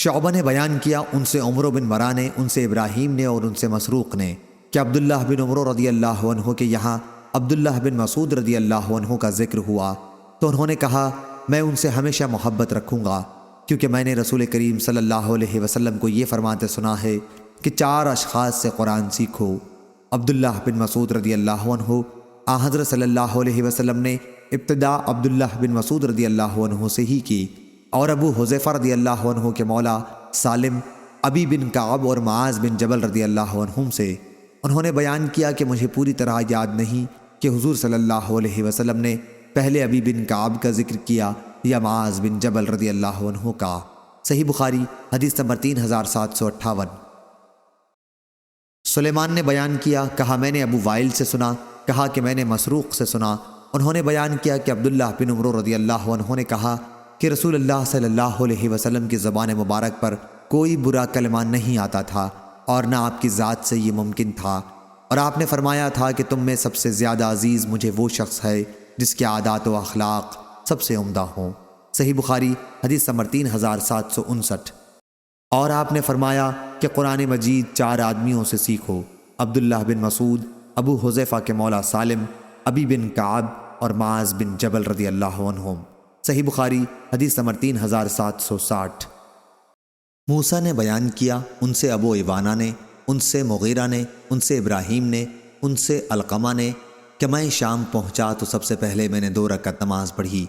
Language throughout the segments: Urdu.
شعبہ نے بیان کیا ان سے عمر بن مرہ نے، ان سے ابراہیم نے اور ان سے مسروق نے کہ عبداللہ بن عمر رضی اللہ عنہ کے یہاں عبداللہ بن مسعود رضی اللہ عنہ کا ذکر ہوا تو انہوں نے کہا میں ان سے ہمیشہ محبت رکھوں گا، کیونکہ میں نے رسول کریم صلی اللہ علیہ وسلم کو یہ فرماتے سنا ہے کہ 4 اشخاص سے قرآن سیکھو۔ عبداللہ بن مسعود رضی اللہ عنہ، حضرت صلی اللہ علیہ وسلم نے ابتدا عبداللہ بن مسعود رضی اللہ عنہ سے ہی کی، اور ابو حذیفہ رضی اللہ عنہ کے مولا سالم، ابی بن کعب اور معاذ بن جبل رضی اللہ عنہم سے۔ انہوں نے بیان کیا کہ مجھے پوری طرح یاد نہیں کہ حضور صلی اللہ علیہ وسلم نے پہلے ابی بن کعب کا ذکر کیا یا معاذ بن جبل رضی اللہ عنہ کا۔ صحیح بخاری حدیث نمبر 3758۔ سلیمان نے بیان کیا، کہا میں نے ابو وائل سے سنا، کہا کہ میں نے مسروق سے سنا۔ انہوں نے بیان کیا کہ عبداللہ بن عمر رضی اللہ عنہ نے کہا کہ رسول اللہ صلی اللہ علیہ وسلم کی زبان مبارک پر کوئی برا کلمہ نہیں آتا تھا اور نہ آپ کی ذات سے یہ ممکن تھا، اور آپ نے فرمایا تھا کہ تم میں سب سے زیادہ عزیز مجھے وہ شخص ہے جس کے عادات و اخلاق سب سے عمدہ ہوں۔ صحیح بخاری حدیث نمبر 3759۔ اور آپ نے فرمایا کہ قرآن مجید 4 آدمیوں سے سیکھو، عبداللہ بن مسعود، ابو حذیفہ کے مولا سالم، ابی بن کعب اور معاذ بن جبل رضی اللہ عنہم۔ صحیح بخاری حدیث نمبر 3760۔ موسیٰ نے بیان کیا، ان سے ابو ایوانہ نے، ان سے مغیرہ نے، ان سے ابراہیم نے، ان سے علقمہ نے کہ میں شام پہنچا تو سب سے پہلے میں نے 2 رکعت نماز پڑھی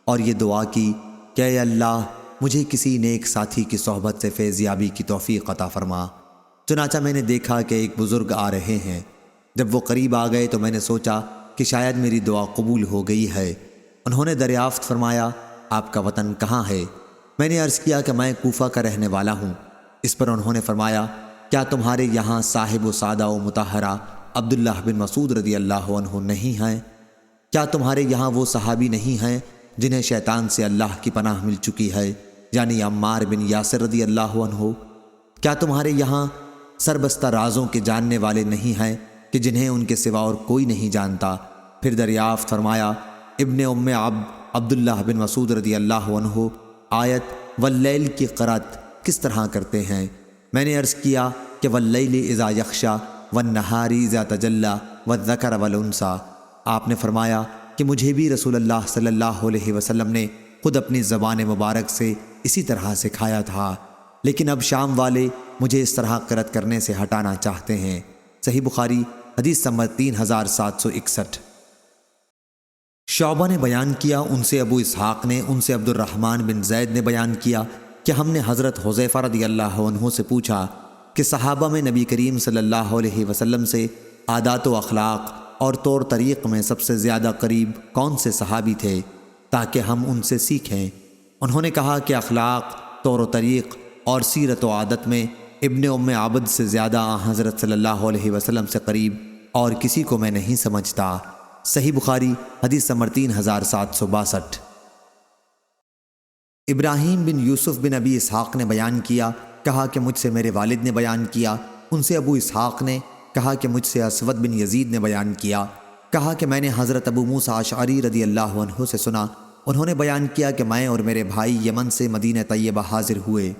اور یہ دعا کی کہ اے اللہ مجھے کسی نیک ساتھی کی صحبت سے فیضیابی کی توفیق عطا فرما۔ چنانچہ میں نے دیکھا کہ ایک بزرگ آ رہے ہیں۔ جب وہ قریب آ گئے تو میں نے سوچا کہ شاید میری دعا قبول ہو گئی ہے۔ انہوں نے دریافت فرمایا آپ کا وطن کہاں ہے؟ میں نے عرض کیا کہ میں کوفہ کا رہنے والا ہوں۔ اس پر انہوں نے فرمایا کیا تمہارے یہاں صاحب و سادہ و مطہرہ عبداللہ بن مسعود رضی اللہ عنہ نہیں ہیں؟ کیا تمہارے یہاں وہ صحابی نہیں ہیں جنہیں شیطان سے اللہ کی پناہ مل چکی ہے، یعنی عمار بن یاسر رضی اللہ عنہ؟ کیا تمہارے یہاں سربستہ رازوں کے جاننے والے نہیں ہیں کہ جنہیں ان کے سوا اور کوئی نہیں جانتا؟ پھر دریافت فرمایا ابن ام عبد عبداللہ بن مسعود رضی اللہ عنہ آیت واللیل کی قرأت کس طرح کرتے ہیں؟ میں نے عرض کیا کہ واللیل اذا یغشی والنہار اذا تجلی والذکر والانثی۔ آپ نے فرمایا کہ مجھے بھی رسول اللہ صلی اللہ علیہ وسلم نے خود اپنی زبان مبارک سے اسی طرح سکھایا تھا، لیکن اب شام والے مجھے اس طرح قرأت کرنے سے ہٹانا چاہتے ہیں۔ صحیح بخاری حدیث نمبر 3761۔ شعبہ نے بیان کیا، ان سے ابو اسحاق نے، ان سے عبد الرحمن بن زید نے بیان کیا کہ ہم نے حضرت حذیفہ رضی اللہ عنہ سے پوچھا کہ صحابہ میں نبی کریم صلی اللہ علیہ وسلم سے عادات و اخلاق اور طور طریق میں سب سے زیادہ قریب کون سے صحابی تھے تاکہ ہم ان سے سیکھیں؟ انہوں نے کہا کہ اخلاق، طور و طریق اور سیرت و عادت میں ابن ام عبد سے زیادہ حضرت صلی اللہ علیہ وسلم سے قریب اور کسی کو میں نہیں سمجھتا۔ صحیح بخاری حدیث نمبر 3762۔ ابراہیم بن یوسف بن ابی اسحاق نے بیان کیا، کہا کہ مجھ سے میرے والد نے بیان کیا۔ ان سے ابو اسحاق نے کہا کہ مجھ سے اسود بن یزید نے بیان کیا، کہا کہ میں نے حضرت ابو موسیٰ اشعری رضی اللہ عنہ سے سنا۔ انہوں نے بیان کیا کہ میں اور میرے بھائی یمن سے مدینہ طیبہ حاضر ہوئے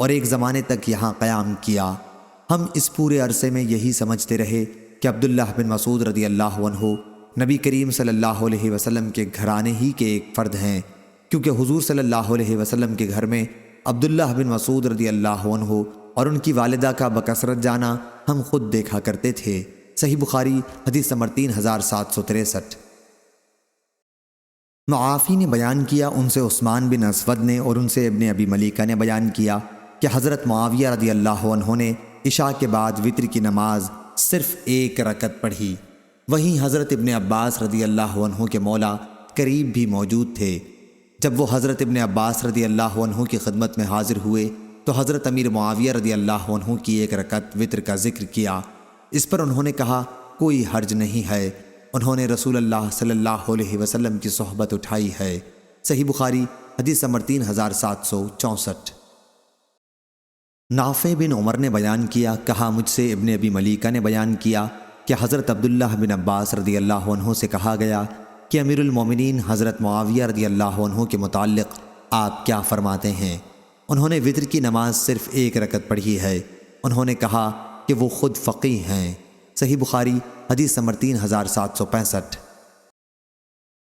اور ایک زمانے تک یہاں قیام کیا۔ ہم اس پورے عرصے میں یہی سمجھتے رہے کہ عبداللہ بن مسعود رضی اللہ عنہ نبی کریم صلی اللہ علیہ وسلم کے گھرانے ہی کے ایک فرد ہیں، کیونکہ حضور صلی اللہ علیہ وسلم کے گھر میں عبداللہ بن مسعود رضی اللہ عنہ اور ان کی والدہ کا بکثرت جانا ہم خود دیکھا کرتے تھے۔ صحیح بخاری حدیث نمبر 3763۔ معافی نے بیان کیا، ان سے عثمان بن اسود نے اور ان سے ابن ابی ملیکہ نے بیان کیا کہ حضرت معاویہ رضی اللہ عنہ نے عشاء کے بعد وتر کی نماز صرف 1 رکعت پڑھی۔ وہیں حضرت ابن عباس رضی اللہ عنہ کے مولا قریب بھی موجود تھے۔ جب وہ حضرت ابن عباس رضی اللہ عنہ کی خدمت میں حاضر ہوئے تو حضرت امیر معاویہ رضی اللہ عنہ کی 1 رکعت وتر کا ذکر کیا۔ اس پر انہوں نے کہا کوئی حرج نہیں ہے، انہوں نے رسول اللہ صلی اللہ علیہ وسلم کی صحبت اٹھائی ہے۔ صحیح بخاری حدیث نمبر 3764۔ نافع بن عمر نے بیان کیا، کہا مجھ سے ابن ابی ملیکہ نے بیان کیا کہ حضرت عبداللہ بن عباس رضی اللہ عنہ سے کہا گیا کہ امیر المومنین حضرت معاویہ رضی اللہ عنہ کے متعلق آپ کیا فرماتے ہیں؟ انہوں نے وتر کی نماز صرف 1 رکعت پڑھی ہے۔ انہوں نے کہا کہ وہ خود فقیہ ہیں۔ صحیح بخاری حدیث نمبر 3765۔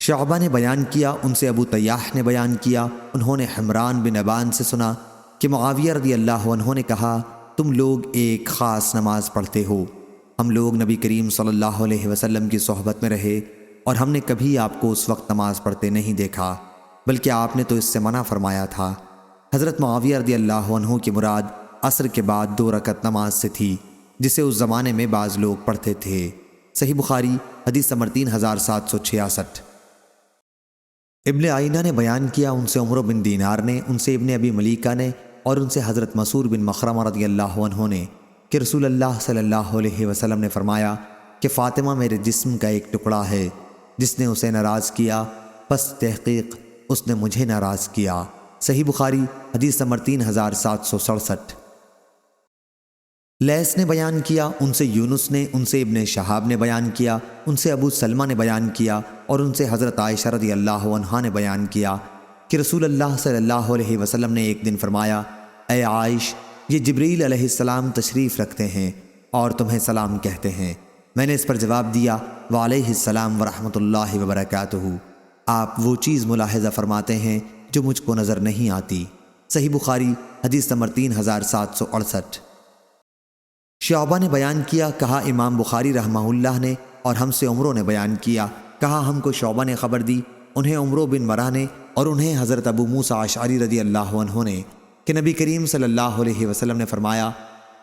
شعبہ نے بیان کیا، ان سے ابو طیاح نے بیان کیا، انہوں نے حمران بن ابان سے سنا کہ معاویہ رضی اللہ عنہ نے کہا، تم لوگ ایک خاص نماز پڑھتے ہو۔ ہم لوگ نبی کریم صلی اللہ علیہ وسلم کی صحبت میں رہے اور ہم نے کبھی آپ کو اس وقت نماز پڑھتے نہیں دیکھا، بلکہ آپ نے تو اس سے منع فرمایا تھا۔ حضرت معاویہ رضی اللہ عنہ کی مراد عصر کے بعد 2 رکعت نماز سے تھی، جسے اس زمانے میں بعض لوگ پڑھتے تھے۔ صحیح بخاری حدیث نمبر 3766۔ ابن آئینہ نے بیان کیا، ان سے عمرو بن دینار نے، ان سے ابن ابی ملیکہ نے اور ان سے حضرت مسعور بن مخرمہ رضی اللہ عنہ نے کہ رسول اللہ صلی اللہ علیہ وسلم نے فرمایا کہ فاطمہ میرے جسم کا ایک ٹکڑا ہے، جس نے اسے ناراض کیا، پس تحقیق اس نے مجھے ناراض کیا۔ صحیح بخاری حدیث نمبر 3767۔ لیث نے بیان کیا، ان سے یونس نے، ان سے ابن شہاب نے بیان کیا، ان سے ابو سلمہ نے بیان کیا اور ان سے حضرت عائشہ رضی اللہ عنہا نے بیان کیا کہ رسول اللہ صلی اللہ علیہ وسلم نے ایک دن فرمایا، اے عائش، یہ جبریل علیہ السلام تشریف رکھتے ہیں اور تمہیں سلام کہتے ہیں۔ میں نے اس پر جواب دیا، وعلیہ السلام ورحمۃ اللہ وبرکاتہ۔ آپ وہ چیز ملاحظہ فرماتے ہیں جو مجھ کو نظر نہیں آتی۔ صحیح بخاری حدیث نمبر 3768۔ شعبہ نے بیان کیا، کہا امام بخاری رحمہ اللہ نے، اور ہم سے عمرو نے بیان کیا، کہا ہم کو شعبہ نے خبر دی، انہیں عمرو بن مرہ نے اور انہیں حضرت ابو موسیٰ اشعری رضی اللہ عنہ نے کہ نبی کریم صلی اللہ علیہ وسلم نے فرمایا،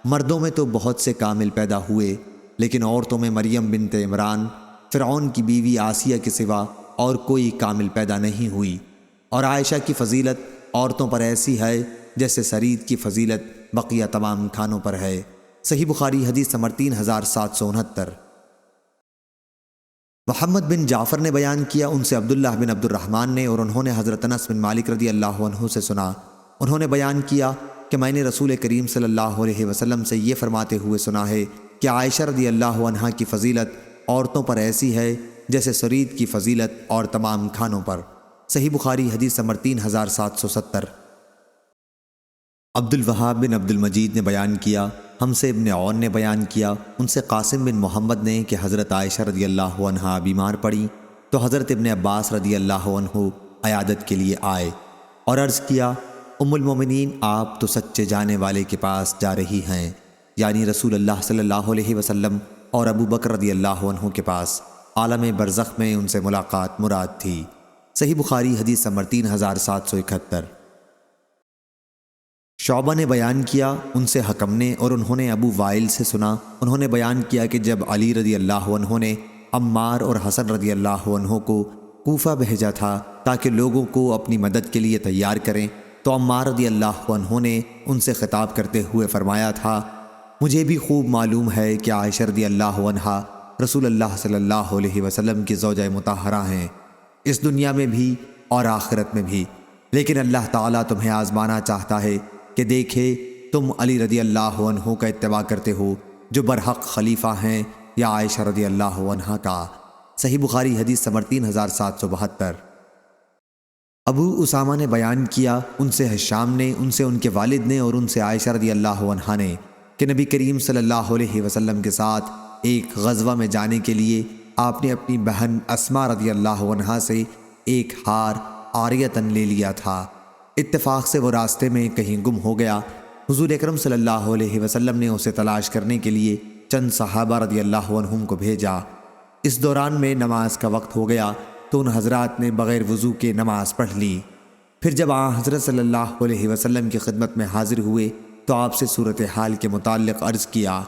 مردوں میں تو بہت سے کامل پیدا ہوئے، لیکن عورتوں میں مریم بنت عمران فرعون کی بیوی آسیہ کے سوا اور کوئی کامل پیدا نہیں ہوئی، اور عائشہ کی فضیلت عورتوں پر ایسی ہے جیسے سرید کی فضیلت بقیہ تمام کھانوں پر ہے۔ صحیح بخاری حدیث نمبر 3769۔ محمد بن جعفر نے بیان کیا، ان سے عبداللہ بن عبد الرحمن نے اور انہوں نے حضرت انس بن مالک رضی اللہ عنہ سے سنا، انہوں نے بیان کیا کہ میں نے رسول کریم صلی اللہ علیہ وسلم سے یہ فرماتے ہوئے سنا ہے کہ عائشہ رضی اللہ عنہا کی فضیلت عورتوں پر ایسی ہے جیسے سرید کی فضیلت اور تمام کھانوں پر۔ صحیح بخاری حدیث نمبر 3770۔ عبد الوہاب بن عبد المجید نے بیان کیا، ہم سے ابن عون نے بیان کیا، ان سے قاسم بن محمد نے کہ حضرت عائشہ رضی اللہ عنہا بیمار پڑی تو حضرت ابن عباس رضی اللہ عنہ عیادت کے لیے آئے اور عرض کیا، ام المومنین آپ تو سچے جانے والے کے پاس جا رہی ہیں، یعنی رسول اللہ صلی اللہ علیہ وسلم اور ابو بکر رضی اللہ عنہ کے پاس۔ عالم برزخ میں ان سے ملاقات مراد تھی۔ صحیح بخاری حدیث نمبر 3771۔ شعبہ نے بیان کیا، ان سے حکم نے اور انہوں نے ابو وائل سے سنا، انہوں نے بیان کیا کہ جب علی رضی اللہ عنہ نے عمار اور حسن رضی اللہ عنہ کو کوفہ بھیجا تھا تاکہ لوگوں کو اپنی مدد کے لیے تیار کریں، تو عمار رضی اللہ عنہ نے ان سے خطاب کرتے ہوئے فرمایا تھا، مجھے بھی خوب معلوم ہے کہ عائشہ رضی اللہ عنہا رسول اللہ صلی اللہ علیہ وسلم کی زوجہ مطہرہ ہیں، اس دنیا میں بھی اور آخرت میں بھی، لیکن اللہ تعالیٰ تمہیں آزمانا چاہتا ہے کہ دیکھے تم علی رضی اللہ عنہ کا اتباع کرتے ہو جو برحق خلیفہ ہیں یا عائشہ رضی اللہ عنہا کا۔ صحیح بخاری حدیث نمبر 3772۔ ابو اسامہ نے بیان کیا، ان سے ہشام نے، ان سے ان کے والد نے اور ان سے عائشہ رضی اللہ عنہا نے کہ نبی کریم صلی اللہ علیہ وسلم کے ساتھ ایک غزوہ میں جانے کے لیے آپ نے اپنی بہن اسماء رضی اللہ عنہا سے ایک ہار عاریتاً لے لیا تھا۔ اتفاق سے وہ راستے میں کہیں گم ہو گیا۔ حضور اکرم صلی اللہ علیہ وسلم نے اسے تلاش کرنے کے لیے چند صحابہ رضی اللہ عنہم کو بھیجا۔ اس دوران میں نماز کا وقت ہو گیا تو ان حضرات نے بغیر وضو کے نماز پڑھ لی۔ پھر جب حضرت صلی اللہ علیہ وسلم کی خدمت میں حاضر ہوئے تو آپ سے صورتحال کے متعلق عرض کیا۔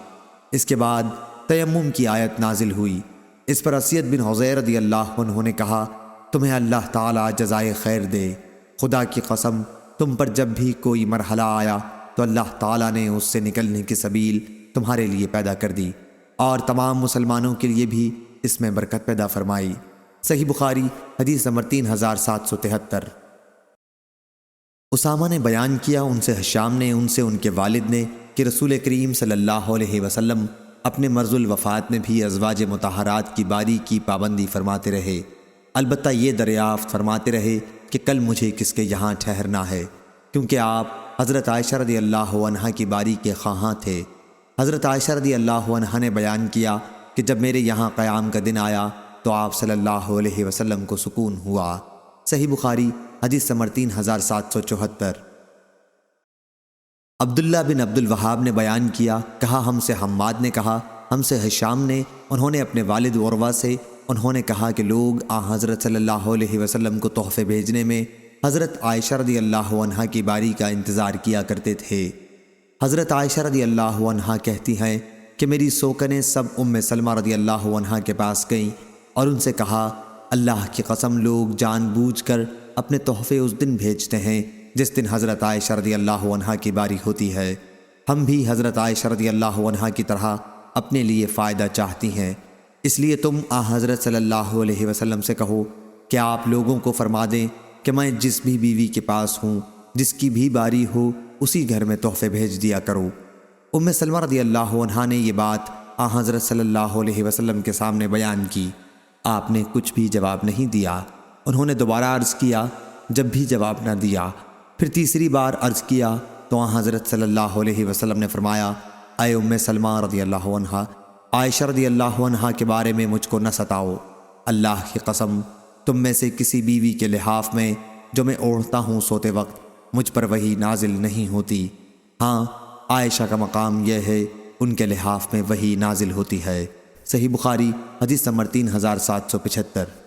اس کے بعد تیمم کی آیت نازل ہوئی۔ اس پر اسید بن حضیر رضی اللہ عنہ نے کہا، تمہیں اللہ تعالیٰ جزائے خیر دے، خدا کی قسم تم پر جب بھی کوئی مرحلہ آیا تو اللہ تعالیٰ نے اس سے نکلنے کی سبیل تمہارے لیے پیدا کر دی اور تمام مسلمانوں کے لیے بھی اس میں برکت پیدا فرمائی۔ صحیح بخاری حدیث نمبر 3773۔ اسامہ نے بیان کیا، ان سے ہشام نے، ان سے ان کے والد نے کہ رسول کریم صلی اللہ علیہ وسلم اپنے مرض الوفات میں بھی ازواج مطہرات کی باری کی پابندی فرماتے رہے، البتہ یہ دریافت فرماتے رہے کہ کل مجھے کس کے یہاں ٹھہرنا ہے، کیونکہ آپ حضرت عائشہ رضی اللہ عنہا کی باری کے خواہاں تھے۔ حضرت عائشہ رضی اللہ عنہا نے بیان کیا کہ جب میرے یہاں قیام کا دن آیا تو آپ صلی اللہ علیہ وسلم کو سکون ہوا۔ صحیح بخاری حدیث نمبر 3774۔ عبداللہ بن عبد الوہاب نے بیان کیا، کہا ہم سے حماد نے کہا، ہم سے ہشام نے، انہوں نے اپنے والد عروہ سے، انہوں نے کہا کہ لوگ حضرت صلی اللہ علیہ وسلم کو تحفے بھیجنے میں حضرت عائشہ رضی اللہ عنہا کی باری کا انتظار کیا کرتے تھے۔ حضرت عائشہ رضی اللہ عنہا کہتی ہیں کہ میری سوکنیں سب ام سلمہ رضی اللہ عنہا کے پاس گئیں اور ان سے کہا، اللہ کی قسم لوگ جان بوجھ کر اپنے تحفے اس دن بھیجتے ہیں جس دن حضرت عائشہ رضی اللہ عنہا کی باری ہوتی ہے۔ ہم بھی حضرت عائشہ رضی اللہ عنہا کی طرح اپنے لیے فائدہ چاہتی ہیں، اس لیے تم حضرت صلی اللہ علیہ وسلم سے کہو کہ آپ لوگوں کو فرما دیں کہ میں جس بھی بیوی کے پاس ہوں، جس کی بھی باری ہو، اسی گھر میں تحفے بھیج دیا کرو۔ ام سلمہ رضی اللہ عنہا نے یہ بات حضرت صلی اللہ علیہ وسلم کے سامنے بیان کی۔ آپ نے کچھ بھی جواب نہیں دیا۔ انہوں نے دوبارہ عرض کیا، جب بھی جواب نہ دیا، پھر تیسری بار عرض کیا تو حضرت صلی اللہ علیہ وسلم نے فرمایا، اے ام سلمہ رضی اللہ عنہا، عائشہ رضی اللہ عنہا کے بارے میں مجھ کو نہ ستاؤ۔ اللہ کی قسم تم میں سے کسی بیوی کے لحاف میں جو میں اوڑھتا ہوں سوتے وقت مجھ پر وحی نازل نہیں ہوتی۔ ہاں، عائشہ کا مقام یہ ہے ان کے لحاف میں وحی نازل ہوتی ہے۔ صحیح بخاری حدیث نمبر 3775۔